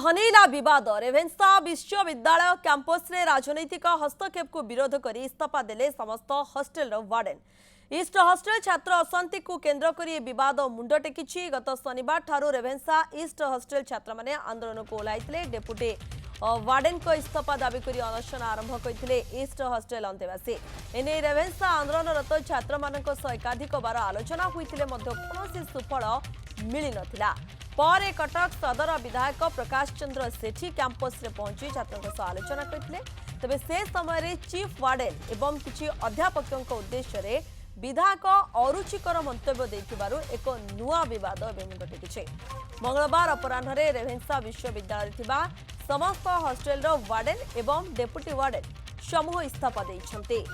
घनेला विवाद रेभेन्सा विश्वविद्यालय कैंपस रे राजनैतिक हस्तक्षेप को विरोध कर इस्तीफा देले समस्त हॉस्टेल वार्डन। ईस्ट हॉस्टेल छात्र अशांति को केन्द्र कर विवाद मुंड टेकी। गत शनिवार ठारू रेभेन्सा ईस्ट हॉस्टेल छात्र माने आंदोलन को ओह्लाइथिले। डेपुटी वार्डन को इस्तीफा दाबी कर अनशन आरंभ करथिले ईस्ट हॉस्टेल अंतेवासी। एने रेभेन्सा आंदोलनरत छात्र मानक सह एकाधिक बार आलोचना होइथिले मध्य कोनोसी सुफल मिली नथिला। पर कटक सदर विधायक प्रकाश चंद्र सेठी कैंपस रे पहुंची छात्रों सह आलोचना करथिले। तबे से समय चीफ वार्डन एवं किछि अध्यापकों उद्देश्य रे विधायक अरुचिकर मंतव्य देथिबारु एक नुआ विवाद मुंड टेकिछि। मंगलवार अपराह्न रेभेन्सा विश्वविद्यालय थिबा समस्त हॉस्टेल रो वार्डन एवं डेपुटी वार्डन समूह इस्तीफा दैछन्ते।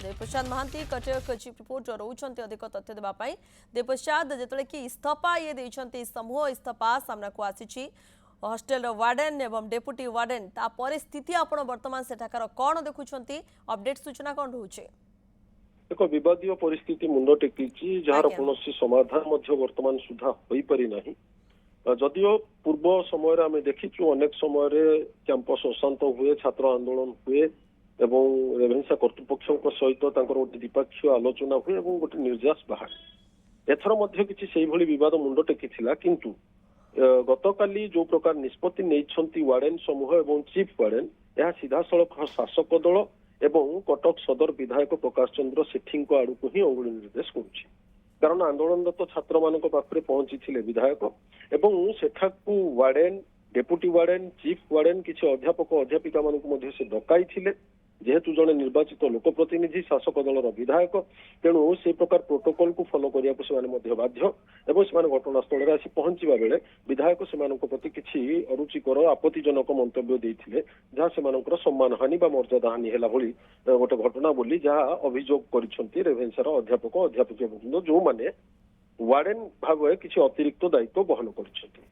देवप्रसाद महांती कटक चीफ रिपोर्टर रोचंती अधिक तथ्य देवाई। देवप्रसाद जेतले कि इस्तीफा ये देछन्ती समूह इस्तीफा सामना को आसीछि हॉस्टेल वार्डन एवं डेपुटी वार्डन ता परिस्थिति आपण वर्तमान सेठाकर कोन देखुछन्ती अपडेट सूचना कोन रहउछे? एक विवादीय परिस्थिति मुंड टेकी जार कोनोसी समाधान मध्य वर्तमान सुधा होई परि नाही। जदियो पूर्व समय आम देखीचु अनेक समय कैंपस अशांत हुए, छात्र आंदोलन हुए एवं रेभेन्सा कर्तृपक्षों सहित गोटे द्विपक्षीय आलोचना हुए एवं गोटे निर्यास बाहर। एथर मध्य किछि सेही भली विवाद मुंड टेकिथिला, किंतु गतकाली जो प्रकार निष्पत्ति नेइछन्ति वार्डन समूह एवं चीफ वार्डन यह सीधा सड़क शासक दल एवं कटक सदर विधायक प्रकाश चंद्र सेठी आड़ को ही अंगुली निर्देश करुछि। कारण आंदोलनरत छात्र मानक पाखरे पहुंची विधायक एवं सेठाकू warden, deputy warden, chief warden किछि अध्यापक अध्यापिका मानक मध्य से डकाई थिले। जेहेतु जड़े निर्वाचित लोकप्रतिनिधि शासक दलर विधायक, तेणु से प्रकार प्रोटोकॉल को फॉलो करिया को से बाध्य एवं से घटनास्थल में आसी पहुंचवा बेले विधायक से प्रति किछि अरुचिकर आपत्तिजनक मंतव्य देइथिले, जहाँ से सम्मान हानि बा मर्यादा हानि हेला भली गोटे घटना बोली जहाँ अभियोग करिसेंती रेभेन्सार अध्यापक अध्यापिका जो माने वार्डन भाव किछि अतिरिक्त दायित्व बहन करिसेंती।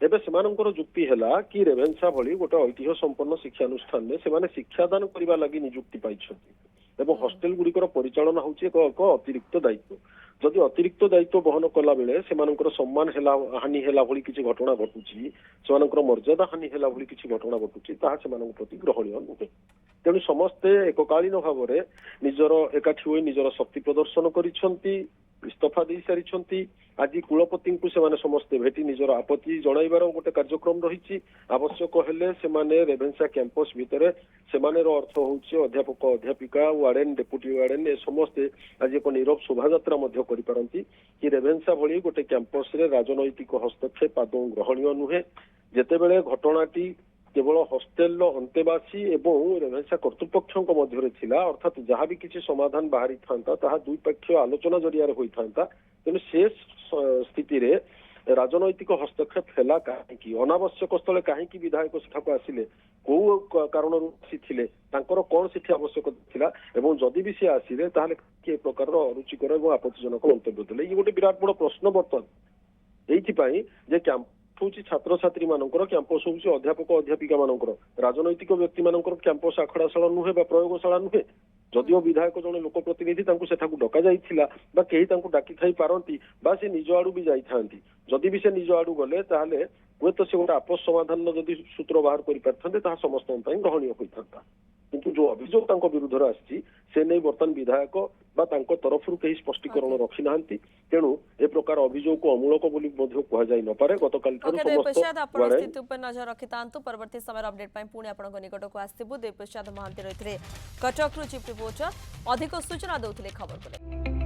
एबे सेमानंकर जुक्ति हैला कि रेभेन्सा भली गोटे ऐतिह्य संपन्न शिक्षानुष्ठान में सेमाने शिक्षादान करबा लागि नियुक्ति पाइछन्ती एवं हॉस्टेल गुड़िकर परिचालना होछि एक अतिरिक्त दायित्व। जदि अतिरिक्त दायित्व बहन कला बेले सेमानंकर सम्मान हेला हानि हेला भली किछि घटना घटुछि, सेमानंकर मर्यादा हानि हेला भली किछि घटना घटुछि, ताहा सेमानंक प्रति ग्रहणीय नुहे। तेणु समस्ते एककालीन भाव में निजर एकाठी होई निजर शक्ति प्रदर्शन करिछन्ती, इस्तीफा दे सारी। आज कुलपति को सेमाने समस्ते भेटी निजर आपत्ति जणाइबार गोटे कार्यक्रम रही। आवश्यक हेले सेमाने रेभेन्सा कैंपस भितर सेमाने अर्थ होउछि अध्यापक अध्यापिका वार्डन डेपुटी वार्डन ए समस्ते आज एक नीरव शोभायात्रा मध्य करि पारंती कि रेभेन्सा भली गोटे कैंपस रे राजनैतिक हस्तक्षेप आदौ ग्रहणीय नुहे। जेतेबेले घटनाटी केवल हॉस्टेल अंतेवासी एवं रेभेन्सा कर्तृपक्षों मध्य थिला, अर्थात जहाँ भी किसी समाधान बाहरी था ताहा द्विपक्षीय आलोचना जरिया होई था। तेणु से स्थिति रे राजनैतिक हस्तक्षेप हैला काहेकि, अनावश्यक स्थले काहेकि विधायक सेठाको आसिले, को कारण आसीथिले, तांकर कोन सेठी आवश्यक थिला एवं जदि भी से आसिले ताहले के प्रकार अरुचिकर एवं आपत्तिजनक मंतव्य देले। ये गोटे विराट बड़ प्रश्न बर्तमान एइथिपाई जे हूँ छात्र छात्री मानकर कैंपस हूँ अध्यापक अध्यापिका मानकर राजनैतिक व्यक्ति मानकर कैंपस आखड़ाशाला नुहे बा प्रयोगशाला नुहे। जदिओ विधायक जड़े लोकप्रतिनिधि सेठाकू डका जाइथिला बा केही तांकू डाकी थाई पारंती बा से निज आड़ू भी जाइथांती, जदि भी से निज आड़ू गले ताहले हुए तो से गोटे आपस समाधान जदि सूत्र बाहर करि पारथांते ताहा समस्तन पई ग्रहणीय होइथांता। किंतु जो अभियोग तांको विरुद्ध आछि से नै वर्तमान विधायक बा तांको तरफरु केही स्पष्टीकरण रखि नाहंती। तेणु ए प्रकार अभियोग को अमूलक बोली मध्य कहा जाय न पारे। गतकाल ठारू समस्त आपण स्थिति उपर नजर रखितांतु परवर्ती समय अपडेट पई पुणी आपन निकट को आसिबु। देवप्रसाद महांती रहितरे कटक रु चीफ रिपोर्टर अधिक सूचना दउथिले खबर को।